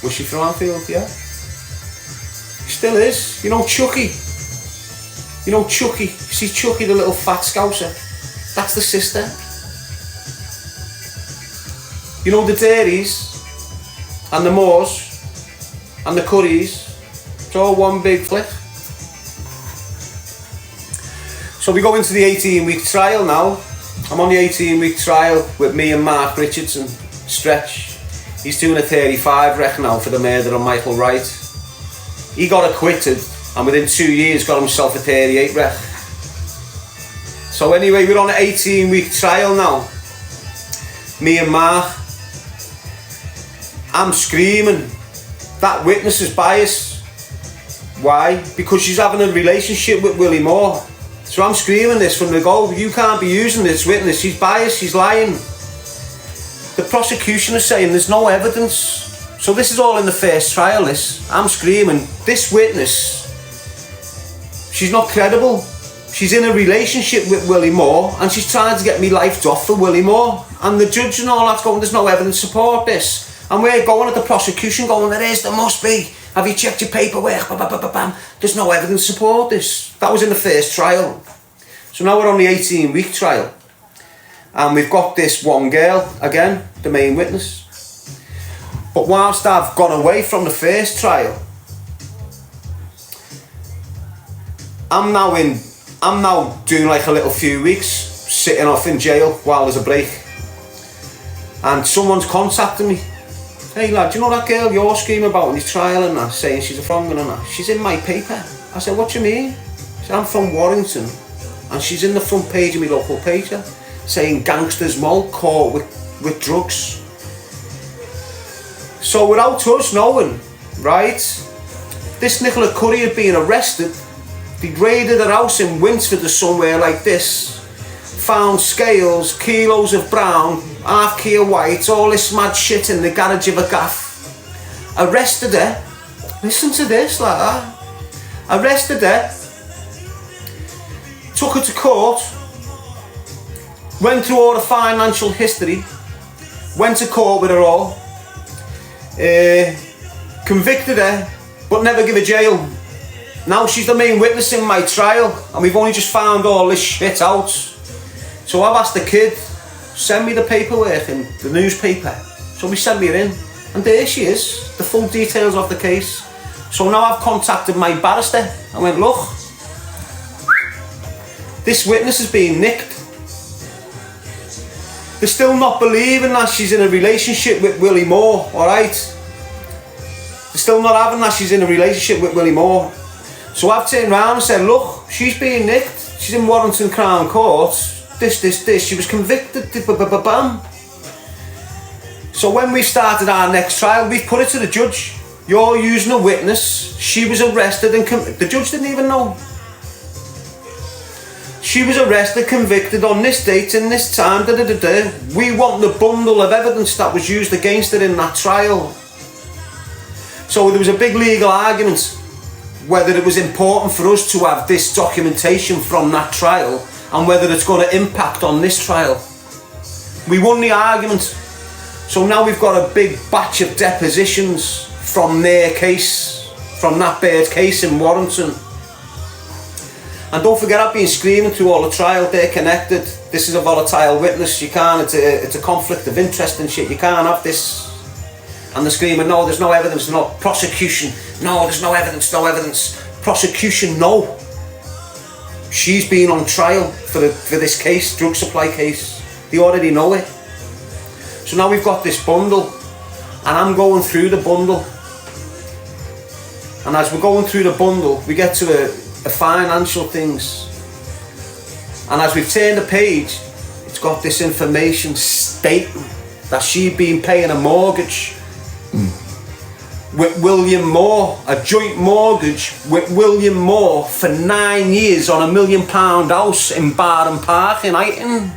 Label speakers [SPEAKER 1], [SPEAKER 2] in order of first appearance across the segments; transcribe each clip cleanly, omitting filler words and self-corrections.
[SPEAKER 1] Was she from Anfield? Yeah. Still is. You know Chucky? You know Chucky? See Chucky, the little fat scouser? That's the sister. You know the Darrys and the Moores and the Currys? It's all one big flick. So we go into the 18-week trial now. I'm on the 18-week trial with me and Mark Richardson, Stretch. He's doing a 35 rec now for the murder of Michael Wright. He got acquitted and within 2 years got himself a 38 rec. So anyway, we're on an 18-week trial now. Me and Mark. I'm screaming. That witness is biased. Why? Because she's having a relationship with Willie Moore. So I'm screaming this from the go. You can't be using this witness. She's biased. She's lying. The prosecution is saying there's no evidence. So this is all in the first trial, this. I'm screaming. This witness, she's not credible. She's in a relationship with Willie Moore and she's trying to get me lifed off for Willie Moore. And the judge and all that's going, there's no evidence to support this. And we're going at the prosecution going, there must be. Have you checked your paperwork? Bam. There's no evidence to support this. That was in the first trial. So now we're on the 18-week trial. And we've got this one girl, again, the main witness. But whilst I've gone away from the first trial, I'm now doing like a little few weeks, sitting off in jail while there's a break. And someone's contacted me. Hey lad, do you know that girl you're screaming about in this trial and that, saying she's a frog and that? She's in my paper. I said, what do you mean? I said, I'm from Warrington and she's in the front page of my local paper saying gangsters mole caught with drugs. So without us knowing, right, this Nicola Curry had been arrested. They raided her house in Winsford or somewhere like this, found scales, kilos of brown, half key of white, all this mad shit in the garage of a gaff. Arrested her. Listen to this, like that. Arrested her. Took her to court. Went through all the financial history. Went to court with her all. Convicted her, but never give her jail. Now she's the main witness in my trial, and we've only just found all this shit out. So I've asked the kid, send me the paperwork in the newspaper. So we sent me her in, and there she is, the full details of the case. So now I've contacted my barrister. I went, look, this witness is being nicked. They're still not believing that she's in a relationship with Willie Moore, alright? They're still not having that she's in a relationship with Willie Moore. So I've turned around and said, look, she's being nicked. She's in Warrington Crown Court. This. She was convicted. Bam. So when we started our next trial, we put it to the judge. You're using a witness. She was arrested and the judge didn't even know. She was arrested, convicted on this date and this time. We want the bundle of evidence that was used against her in that trial. So there was a big legal argument whether it was important for us to have this documentation from that trial and whether it's going to impact on this trial. We won the argument. So now we've got a big batch of depositions from their case, from that bird case in Warrington. And don't forget, I've been screaming through all the trial, they're connected. This is a volatile witness, you can't, it's a conflict of interest and shit, you can't have this. And they're screaming, no, there's no evidence, no. Prosecution, no, there's no evidence, no evidence. Prosecution, no. She's been on trial for this case, drug supply case. They already know it. So now we've got this bundle, and I'm going through the bundle. And as we're going through the bundle, we get to the financial things. And as we've turned the page, it's got this information stating that she'd been paying a mortgage with William Moore, a joint mortgage with William Moore for 9 years on £1 million house in Barham Park in Ighton.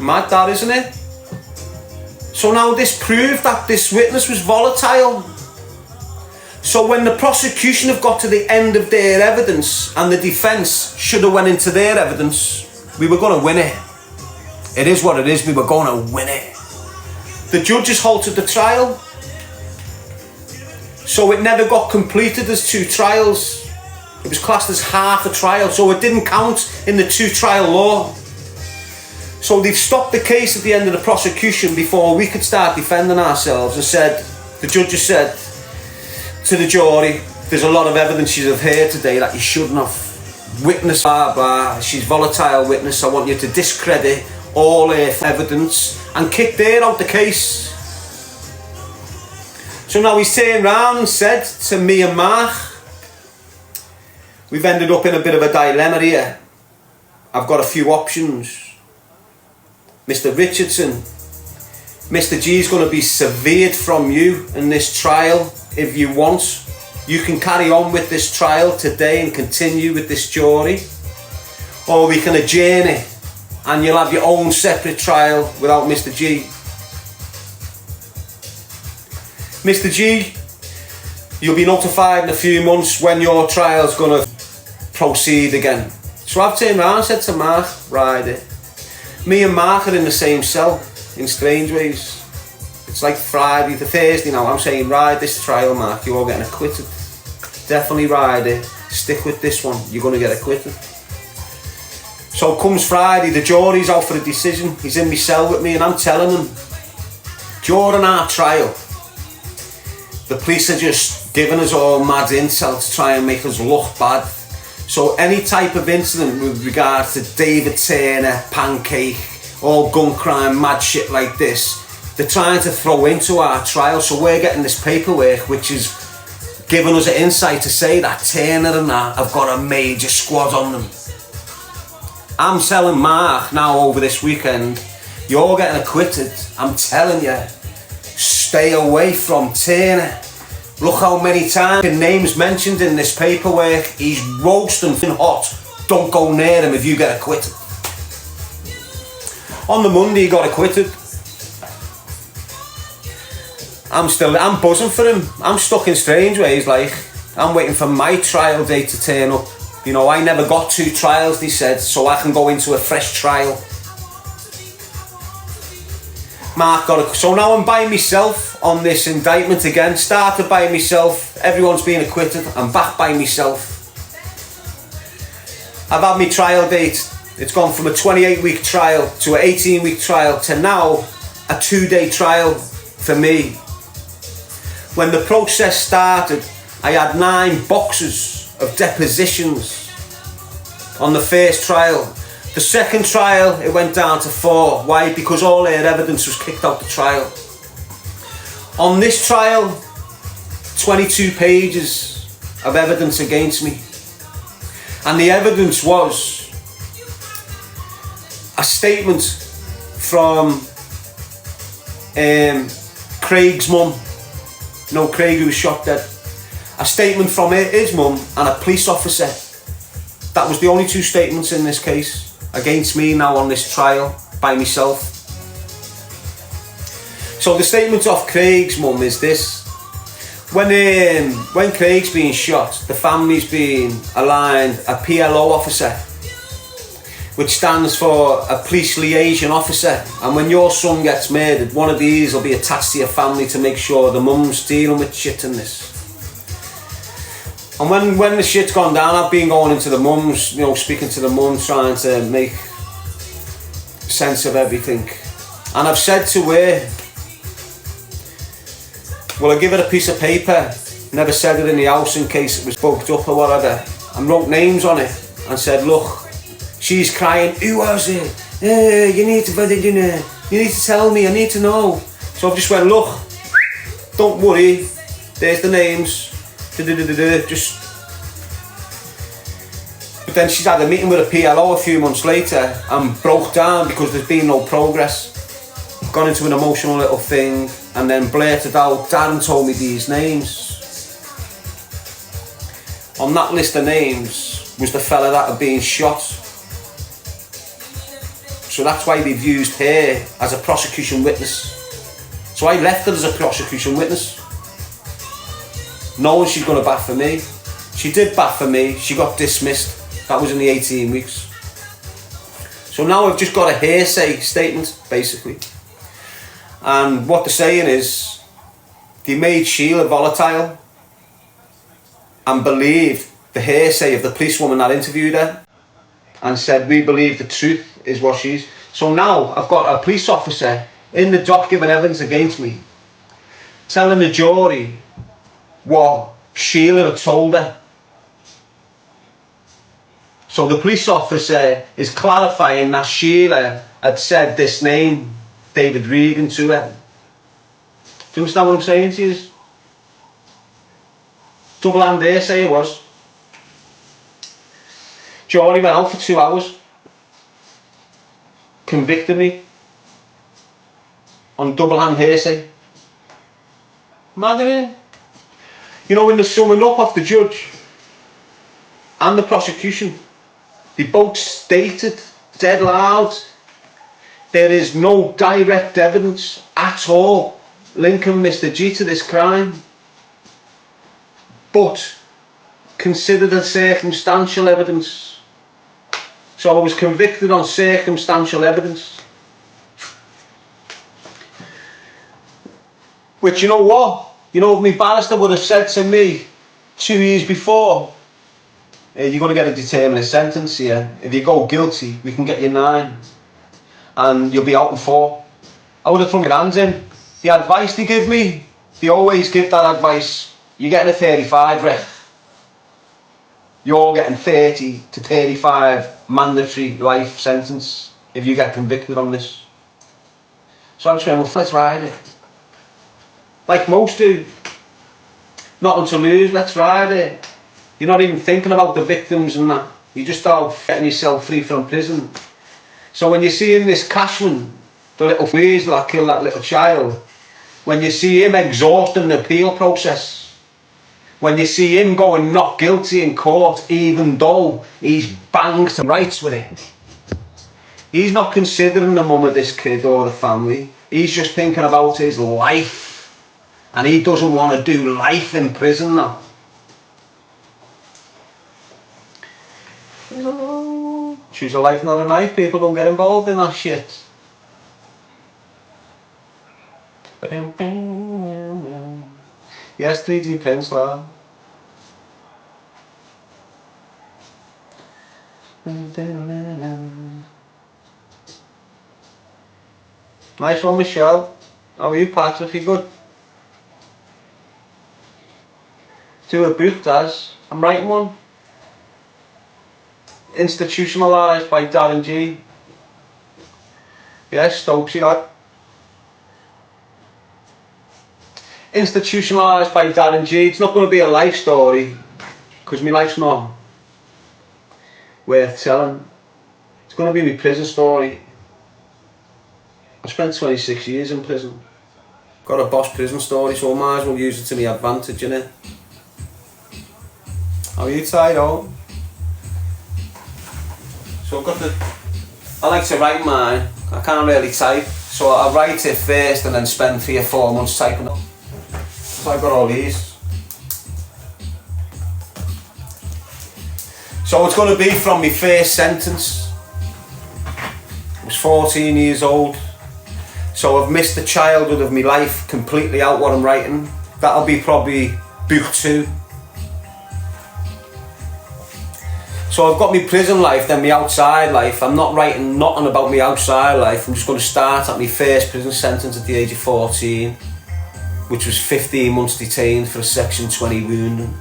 [SPEAKER 1] Mad that, isn't it? So now this proved that this witness was volatile. So when the prosecution have got to the end of their evidence and the defence should have went into their evidence, we were going to win it. It is what it is, we were going to win it. The judges halted the trial, so it never got completed as 2 trials. It was classed as half a trial, so it didn't count in the 2-trial law. So they've stopped the case at the end of the prosecution before we could start defending ourselves, and said, the judges said to the jury, there's a lot of evidence you have heard today that you shouldn't have. Witness, she's volatile witness, I want you to discredit all her evidence and kicked her out the case. So now he's turned round and said to me and Mark, we've ended up in a bit of a dilemma here. I've got a few options. Mr. Richardson, Mr. G is going to be severed from you in this trial if you want. You can carry on with this trial today and continue with this jury, or we can adjourn it and you'll have your own separate trial without Mr. G. Mr. G, you'll be notified in a few months when your trial's going to proceed again. So I've turned around and said to Mark, ride it. Me and Mark are in the same cell in strange ways. It's like Friday to Thursday now. I'm saying, ride this trial, Mark, you're all getting acquitted. Definitely ride it. Stick with this one, you're going to get acquitted. So comes Friday, the jury's out for a decision. He's in my cell with me and I'm telling him, during our trial, the police are just giving us all mad intel to try and make us look bad. So any type of incident with regards to David Turner, Pancake, all gun crime, mad shit like this, they're trying to throw into our trial. So we're getting this paperwork which is giving us an insight to say that Turner and that have got a major squad on them. I'm telling Mark now over this weekend, you're getting acquitted. I'm telling you, stay away from Turner. Look how many times his name's mentioned in this paperwork. He's roasting hot. Don't go near him if you get acquitted. On the Monday he got acquitted. I'm buzzing for him. I'm stuck in strange ways, like I'm waiting for my trial date to turn up. You know, I never got 2 trials, they said, so I can go into a fresh trial. Mark got it. So now I'm by myself on this indictment again. Started by myself. Everyone's been acquitted. I'm back by myself. I've had my trial date. It's gone from a 28-week trial to an 18-week trial to now a 2-day trial for me. When the process started, I had 9 boxes of depositions on the first trial. The second trial, it went down to 4. Why? Because all their evidence was kicked out the trial. On this trial, 22 pages of evidence against me. And the evidence was a statement from Craig's mum. No, Craig who was shot dead. A statement from his mum and a police officer. That was the only 2 statements in this case against me now on this trial by myself. So the statement of Craig's mum is this: when Craig's being shot, the family's being aligned a PLO officer, which stands for a police liaison officer, and when your son gets murdered, one of these will be attached to your family to make sure the mum's dealing with shit in this. And when the shit's gone down, I've been going into the mums, you know, speaking to the mum, trying to make sense of everything. And I've said to her, well, I give her a piece of paper, never said it in the house in case it was bugged up or whatever, and wrote names on it and said, look, she's crying, who was it? You need to tell me, I need to know. So I've just went, look, don't worry, there's the names. Just. But then she's had a meeting with a PLO a few months later and broke down because there's been no progress. Gone into an emotional little thing and then blurted out, Darren told me these names. On that list of names was the fella that had been shot. So that's why they've used her as a prosecution witness. So I left her as a prosecution witness, knowing she's going to bat for me. She did bat for me. She got dismissed. That was in the 18 weeks. So now I've just got a hearsay statement, basically. And what they're saying is, they made Sheila volatile and believed the hearsay of the policewoman that interviewed her and said, we believe the truth is what she's. So now I've got a police officer in the dock giving evidence against me, telling the jury what Sheila had told her. So the police officer is clarifying that Sheila had said this name, David Regan, to her. Do you understand what I'm saying to you? Double hand hearsay it was. Jury went out for 2 hours, convicted me on double hand hearsay. Mad, isn't it? You know, when they're summing up off the judge and the prosecution, they both stated dead loud, there is no direct evidence at all linking Mr. G to this crime, but considered as circumstantial evidence. So I was convicted on circumstantial evidence. Which, you know what? You know, if my barrister would have said to me 2 years before, hey, you're going to get a determinate sentence here. If you go guilty, we can get you 9. And you'll be out in 4. I would have thrown my hands in. The advice they give me, they always give that advice. You're getting a 35, Rick. You're getting 30 to 35 mandatory life sentence if you get convicted on this. So I'm saying, well, let's ride it. Like most do. Nothing to lose, let's ride it. You're not even thinking about the victims and that. You're just out getting yourself free from prison. So when you're seeing this Cashman, the little weasel that killed that little child, when you see him exhausting the appeal process, when you see him going not guilty in court, even though he's banged some rights with it, he's not considering the mum of this kid or the family. He's just thinking about his life, and he doesn't want to do life in prison now. Choose a life, not a knife. People don't get involved in that shit. Yes, 3D pencil. Nice one, Michelle. How are you, Patrick? You good? To a book, Daz. I'm writing one. Institutionalised by Darren G. Yes, Stokesy, that. Institutionalised by Darren G. It's not going to be a life story, because my life's not worth telling. It's going to be my prison story. I spent 26 years in prison. Got a boss prison story, so I might as well use it to my advantage, innit? How are you, Tyro? So I've got I like to write mine. I can't really type, so I write it first and then spend 3 or 4 months typing it. So I've got all these. So it's going to be from my first sentence. I was 14 years old. So I've missed the childhood of my life completely out what I'm writing. That'll be probably book 2. So I've got my prison life, then my outside life. I'm not writing nothing about my outside life. I'm just going to start at my first prison sentence at the age of 14, which was 15 months detained for a Section 20 wounding.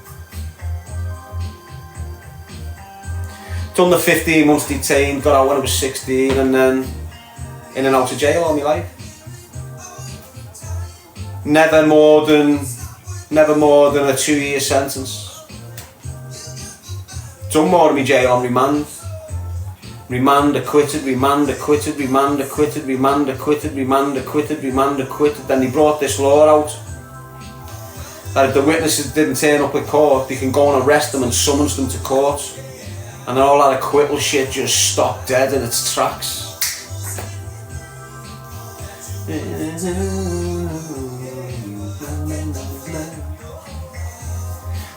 [SPEAKER 1] Done the 15 months detained, got out when I was 16, and then in and out of jail all my life. Never more than a 2-year sentence. Done more of my jail on remand. Remand acquitted, remand acquitted, remand acquitted, remand acquitted, remand acquitted, remand acquitted. Then they brought this law out that if the witnesses didn't turn up at court, they can go and arrest them and summons them to court. And then all that acquittal shit just stopped dead in its tracks.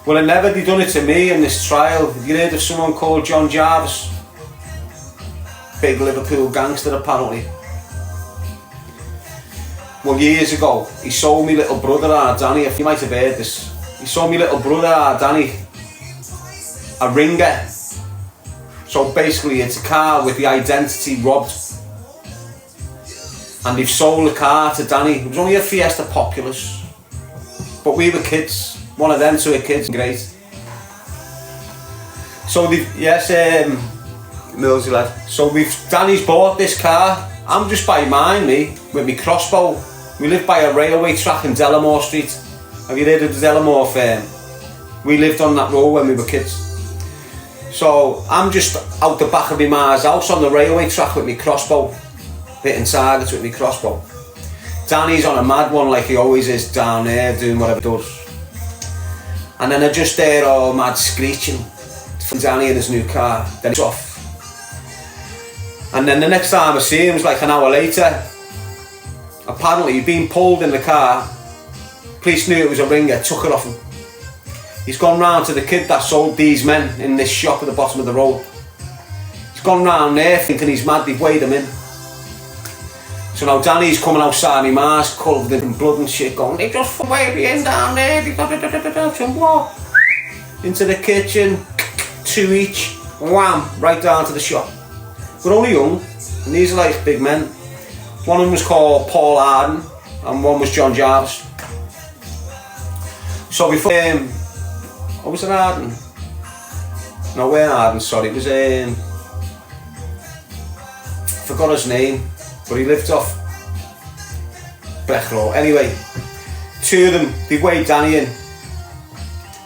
[SPEAKER 1] Well, it never done it to me in this trial. Have you heard of someone called Jarvis? big Liverpool gangster apparently. Well, years ago, he sold me little brother, Danny, if you might have heard this. He sold me little brother, Danny, a ringer. So basically it's a car with the identity robbed. And they've sold the car to Danny. It was only a Fiesta Populous. But we were kids. One of them two were kids. Great. So Millsy lad. So Danny's bought this car. I'm just by mine, me, with my crossbow. We live by a railway track in Delamore Street. Have you heard of the Delamore firm? We lived on that road when we were kids. So I'm just out the back of my ma's house on the railway track with my crossbow, hitting targets with my crossbow. Danny's on a mad one like he always is down there doing whatever he does. And then I just hear all mad screeching from Danny in his new car. Then it's off. And then the next time I see him was like an hour later. Apparently he'd been pulled in the car. Police knew it was a ringer, took it off him. He's gone round to the kid that sold these men in this shop at the bottom of the road. He's gone round there thinking he's mad, they've weighed him in. So now Danny's coming outside my ma's covered in blood and shit going, they just weighed me in down there, into the kitchen, 2 each, wham, right down to the shop. We're only young, and these are like big men. One of them was called Paul Arden, and one was John Jarvis. So we what was it, Arden? No, we're Arden, sorry, it was forgot his name, but he lived off Bechro. Anyway, two of them, they weighed Danny in.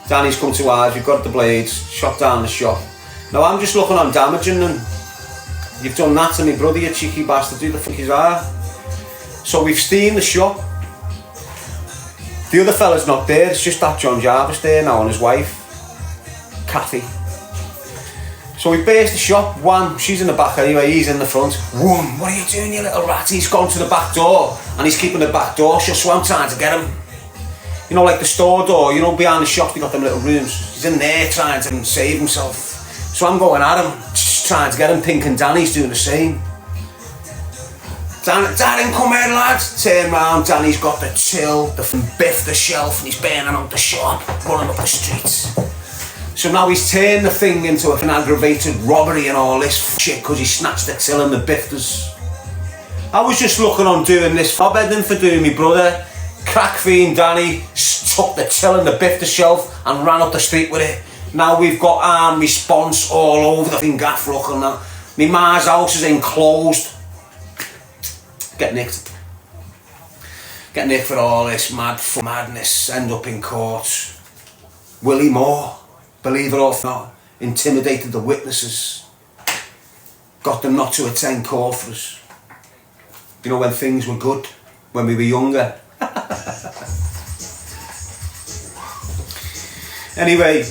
[SPEAKER 1] Danny's come to ours, we've got the blades, shot down the shop. Now I'm just looking on damaging them. You've done that to me brother, you cheeky bastard, who the fuck is that? So we've steamed the shop. The other fella's not there, it's just that John Jarvis there now and his wife, Kathy. So we burst the shop, one, she's in the back anyway, he's in the front. One, what are you doing you little rat? He's gone to the back door and he's keeping the back door shut, so I'm trying to get him. You know, like the store door, you know, behind the shop, they got them little rooms. He's in there trying to save himself. So I'm going at him, just trying to get him, thinking Danny's doing the same. Darren, come here lads. Turn round, Danny's got the till, the biff the shelf, and he's burning out the shop, running up the streets. So now he's turned the thing into an aggravated robbery and all this shit because he snatched the till and the bifters. I was just looking on doing this fobbing for doing me brother. Crack fiend Danny took the till and the bifter shelf and ran up the street with it. Now we've got armed response all over the thing, gaff looking now. My ma's house is enclosed. Get nicked. Get nicked for all this madness, end up in court. Willie Moore, believe it or not, intimidated the witnesses. Got them not to attend court for us. You know, when things were good, when we were younger. Anyway,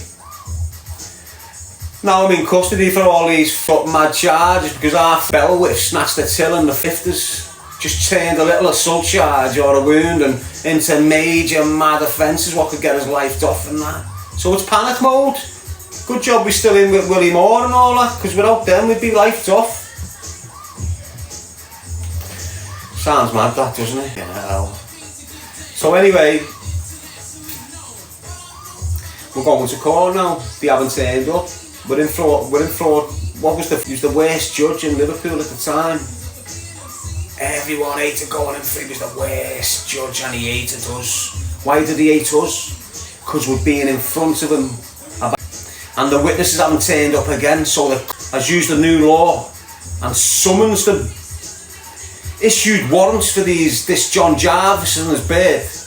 [SPEAKER 1] now I'm in custody for all these fucking mad charges because our fella would have snatched the till and the fifters. Just turned a little assault charge or a wound and into major mad offences what could get his life off and that. So it's panic mode. Good job we're still in with Willie Moore and all that, because without them we'd be life off. Sounds mad that, doesn't it? Yeah. So anyway, we're going to court now. They haven't turned up. We're in fraud. What was he was the worst judge in Liverpool at the time. Everyone hated going in for. He was the worst judge and he hated us. Why did he hate us? Because we're being in front of him. And the witnesses haven't turned up again, so they has used the new law and summons them. Issued warrants for this John Jarvis and his birth.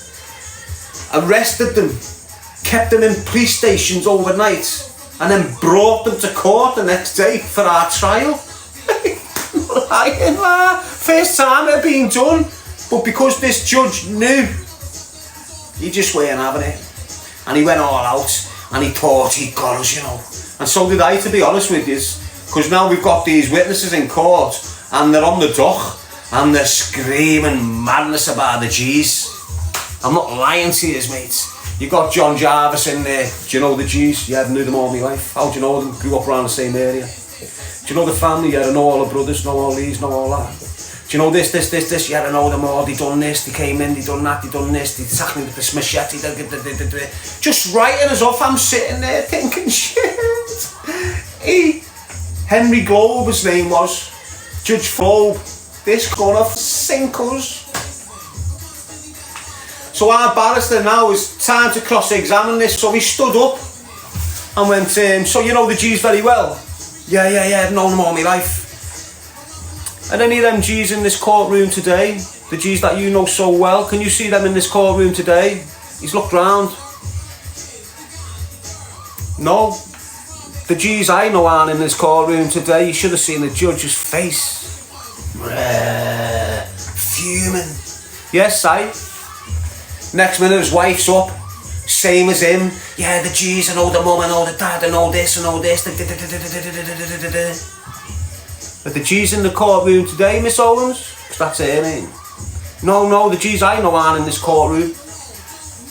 [SPEAKER 1] Arrested them. Kept them in police stations overnight. And then brought them to court the next day for our trial. First time it had been done, but because this judge knew, he just weren't having it. And he went all out and he thought he'd got us, you know. And so did I, to be honest with you, because now we've got these witnesses in court and they're on the dock and they're screaming madness about the G's. I'm not lying to you, mates. You got John Jarvis in there. Do you know the G's? Yeah, I've knew them all my life. How do you know them? Grew up around the same area. Do you know the family? Yeah, I know all the brothers, know all these, know all that. Do you know this? Yeah, I know them all. They done this, they came in, they done that, they done this, they attacked me with this machete. Just writing us off. I'm sitting there thinking, shit. Henry Globe, his name was. Judge Globe. This gonna sink us. So our barrister now is time to cross-examine this. So he stood up and went, so you know the G's very well? Yeah, I've known them all my life. And any of them G's in this courtroom today, the G's that you know so well, can you see them in this courtroom today? He's looked round. No. The G's I know aren't in this courtroom today. You should have seen the judge's face. Fuming. Yes, next minute his wife's up, same as him. Yeah, the G's, I know the mum, I know the dad, I know this, I know this. Are the G's in the courtroom today, Miss Owens? Because that's her name. No, the G's I know aren't in this courtroom.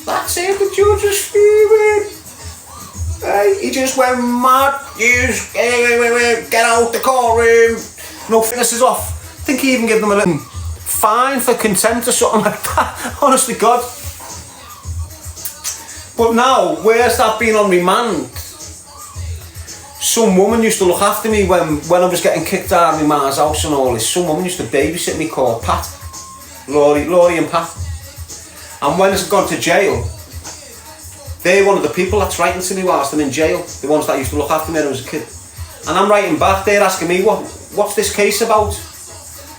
[SPEAKER 1] That's it, the judge is fuming. Hey, he just went mad. Get out the courtroom. No fitnesses off. I think he even gave them a little fine for contempt or something like that. Honest to God. But now, where's that been on remand? Some woman used to look after me when I was getting kicked out of my ma's house and all this. Some woman used to babysit me called Pat. Laurie and Pat. And when I've gone to jail, they're one of the people that's writing to me whilst I'm in jail. The ones that used to look after me when I was a kid. And I'm writing back, they're asking me, what's this case about?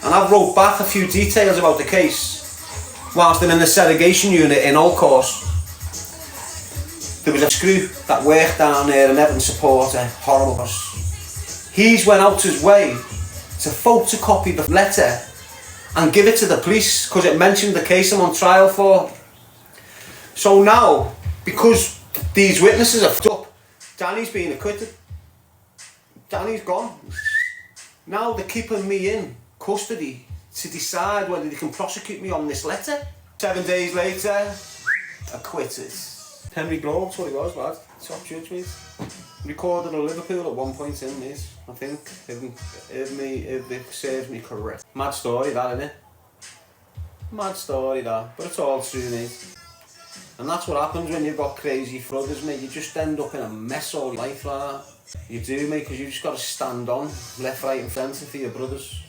[SPEAKER 1] And I've wrote back a few details about the case whilst I'm in the segregation unit in Old Course. There was a screw that worked down there, an Everton supporter, horrible. He's went out his way to photocopy the letter and give it to the police because it mentioned the case I'm on trial for. So now, because these witnesses are f***ed up, Danny's been acquitted. Danny's gone. Now they're keeping me in custody to decide whether they can prosecute me on this letter. 7 days later, acquitted. Henry Globe, that's what he was, lad. Top judge, mate. Recorded at Liverpool at one point in this, I think, if it serves me correct. Mad story, that, innit? Mad story, that. But it's all true, mate. And that's what happens when you've got crazy brothers, mate. You just end up in a mess all your life, like that. You do, mate, because you just got to stand on left, right and centre for your brothers.